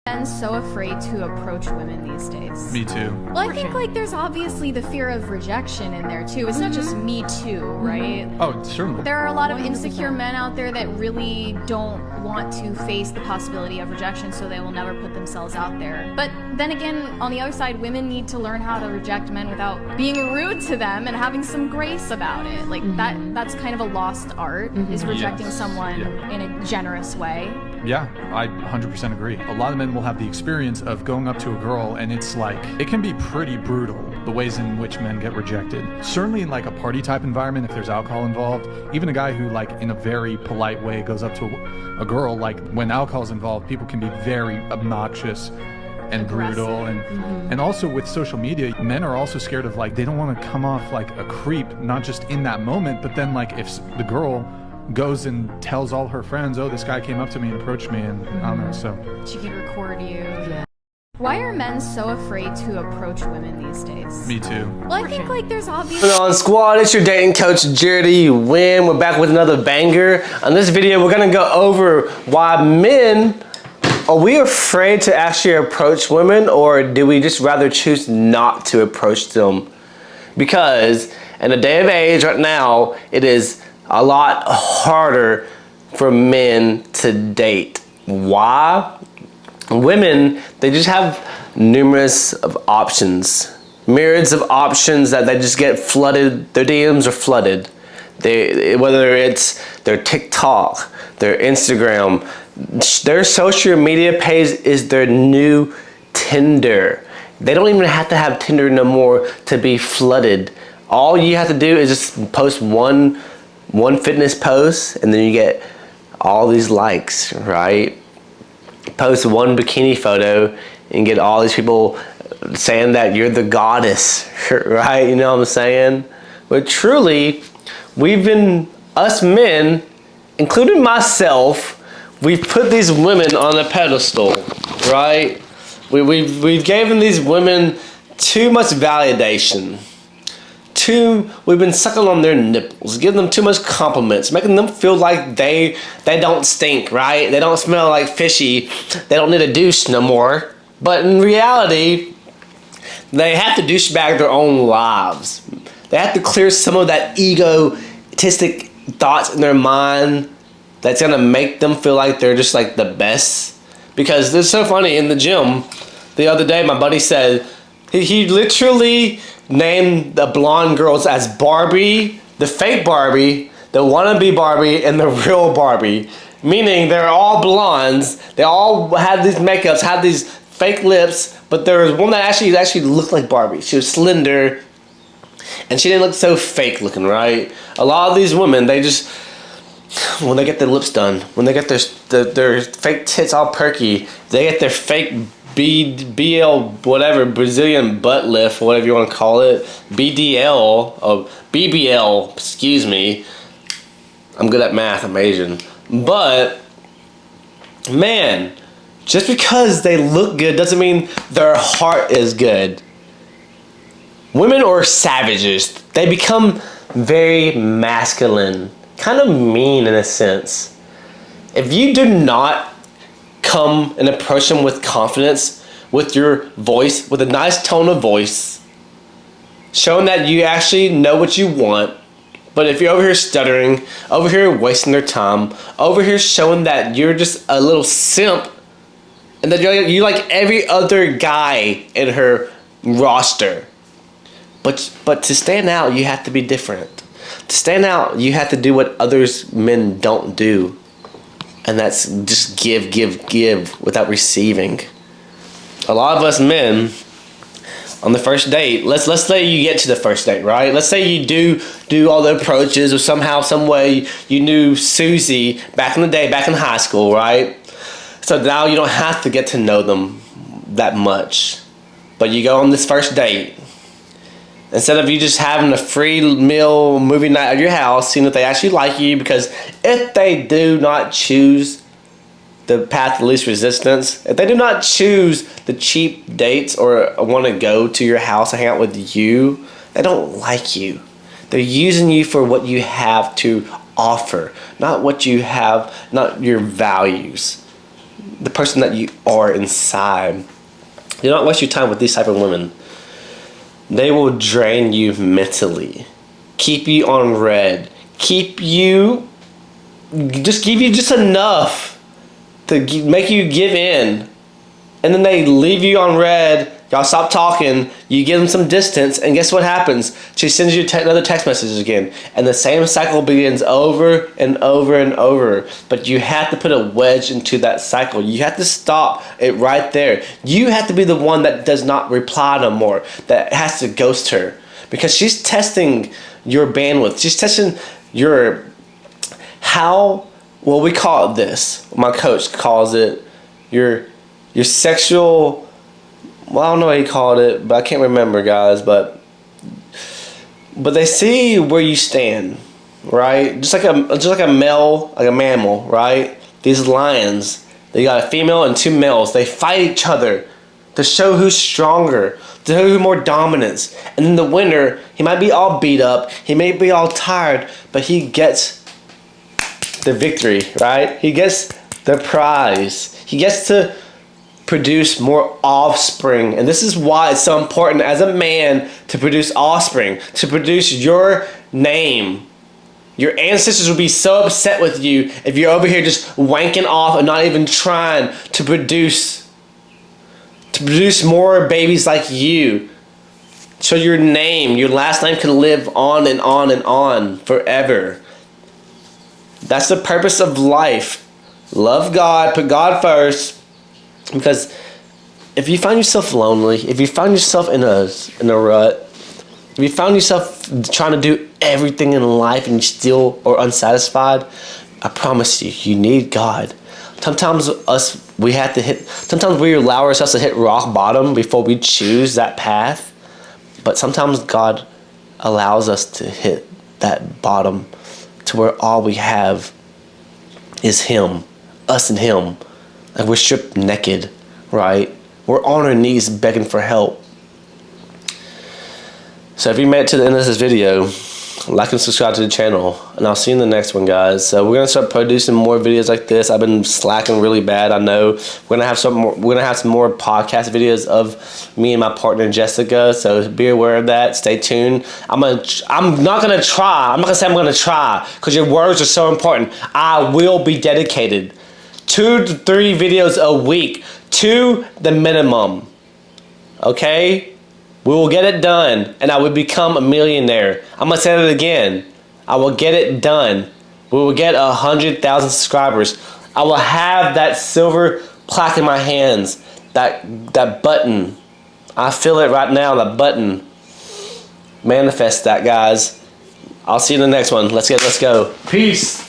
Men so afraid to approach women these days? Me too. Well, I think like there's obviously the fear of rejection in there too. It's not just me too, right? Oh, certainly. There are a lot of insecure men out there that really don't want to face the possibility of rejection, so they will never put themselves out there. But then again, on the other side, women need to learn how to reject men without being rude to them and having some grace about it. Like that's kind of a lost art, is rejecting someone in a generous way. Yeah, I 100% agree. A lot of men will have the experience of going up to a girl, and it's like, it can be pretty brutal, the ways in which men get rejected. Certainly in like a party type environment, if there's alcohol involved, even a guy who like in a very polite way goes up to a girl, like when alcohol's involved, people can be very obnoxious and brutal. And also with social media, men are also scared of like, they don't want to come off like a creep, not just in that moment, but then like if the girl goes and tells all her friends, oh, this guy came up to me and approached me, and I don't know, so. She could record you. Yeah. Why are men so afraid to approach women these days? Me too. Well, I think like there's obviously... On Squad, it's your dating coach, Jared Wynn. We're back with another banger. On this video, we're gonna go over why men, are we afraid to actually approach women, or do we just rather choose not to approach them? Because in a day of age right now, it is a lot harder for men to date. Why? Women, they just have numerous of options, myriads of options that they just get flooded. Their DMs are flooded. Whether it's their TikTok, their Instagram, their social media page is their new Tinder. They don't even have to have Tinder no more to be flooded. All you have to do is just post one fitness post, and then you get all these likes, right? Post one bikini photo and get all these people saying that you're the goddess, right? You know what I'm saying? But truly, us men, including myself, we've put these women on a pedestal, right? We've given these women too much validation. We've been sucking on their nipples, giving them too much compliments, making them feel like they don't stink, right? They don't smell like fishy. They don't need a douche no more. But in reality, they have to douchebag their own lives. They have to clear some of that egotistic thoughts in their mind that's gonna make them feel like they're just like the best. Because it's so funny, in the gym the other day, my buddy said, he literally named the blonde girls as Barbie, the fake Barbie, the wannabe Barbie, and the real Barbie. Meaning they're all blondes, they all had these makeups, had these fake lips, but there was one that actually looked like Barbie. She was slender, and she didn't look so fake looking, right? A lot of these women, they just, when they get their lips done, when they get their fake tits all perky, they get their fake BL, whatever, Brazilian butt lift, whatever you want to call it, BBL, excuse me. I'm good at math, I'm Asian. But, man, just because they look good doesn't mean their heart is good. Women are savages. They become very masculine, kind of mean in a sense. If you do not come and approach them with confidence, with your voice, with a nice tone of voice, showing that you actually know what you want. But if you're over here stuttering, over here wasting their time, over here showing that you're just a little simp, and that you're like every other guy in her roster. But to stand out, you have to be different. To stand out, you have to do what others men don't do. And that's just give without receiving. A lot of us men, on the first date, let's say you get to the first date, right? Let's say you do all the approaches, or somehow, some way you knew Susie back in the day, back in high school, right? So now you don't have to get to know them that much. But you go on this first date. Instead of you just having a free meal, movie night at your house, seeing if they actually like you, because if they do not choose the path of least resistance, if they do not choose the cheap dates or want to go to your house and hang out with you, they don't like you. They're using you for what you have to offer, not what you have, not your values. the person that you are inside. Do not waste your time with these type of women. They will drain you mentally, keep you on red, give you just enough to make you give in, and then they leave you on red. Y'all stop talking, you give them some distance, and guess what happens? She sends you another text message again, and the same cycle begins over and over and over. But you have to put a wedge into that cycle. You have to stop it right there. You have to be the one that does not reply no more, that has to ghost her, because she's testing your bandwidth. She's testing your, we call it this. My coach calls it your sexual, well, I don't know what he called it, but I can't remember, guys. But they see where you stand, right? Just like a male, like a mammal, right? These lions, they got a female and two males. They fight each other to show who's stronger, to show who's more dominance. And then the winner, he might be all beat up, he may be all tired, but he gets the victory, right? He gets the prize. He gets to produce more offspring. And this is why it's so important as a man to produce offspring, to produce your name. Your ancestors will be so upset with you if you're over here just wanking off and not even trying to produce more babies like you, so your name, your last name can live on and on and on forever. That's the purpose of life. Love God, put God first. Because if you find yourself lonely, if you find yourself in a rut, if you found yourself trying to do everything in life and you still are unsatisfied, I promise you need God. Sometimes sometimes we allow ourselves to hit rock bottom before we choose that path. But sometimes God allows us to hit that bottom to where all we have is Him, us and Him. And we're stripped naked, right? We're on our knees begging for help. So if you made it to the end of this video, like and subscribe to the channel, and I'll see you in the next one, guys. So we're gonna start producing more videos like this. I've been slacking really bad, I know. We're gonna have some more podcast videos of me and my partner Jessica. So be aware of that. Stay tuned. I'm not gonna say I'm gonna try, because your words are so important. I will be dedicated. 2 to 3 videos a week, to the minimum. Okay? We will get it done, and I will become a millionaire. I'm gonna say that again. I will get it done. We will get 100,000 subscribers. I will have that silver plaque in my hands. That button. I feel it right now, that button. Manifest that, guys. I'll see you in the next one. Let's go. Peace.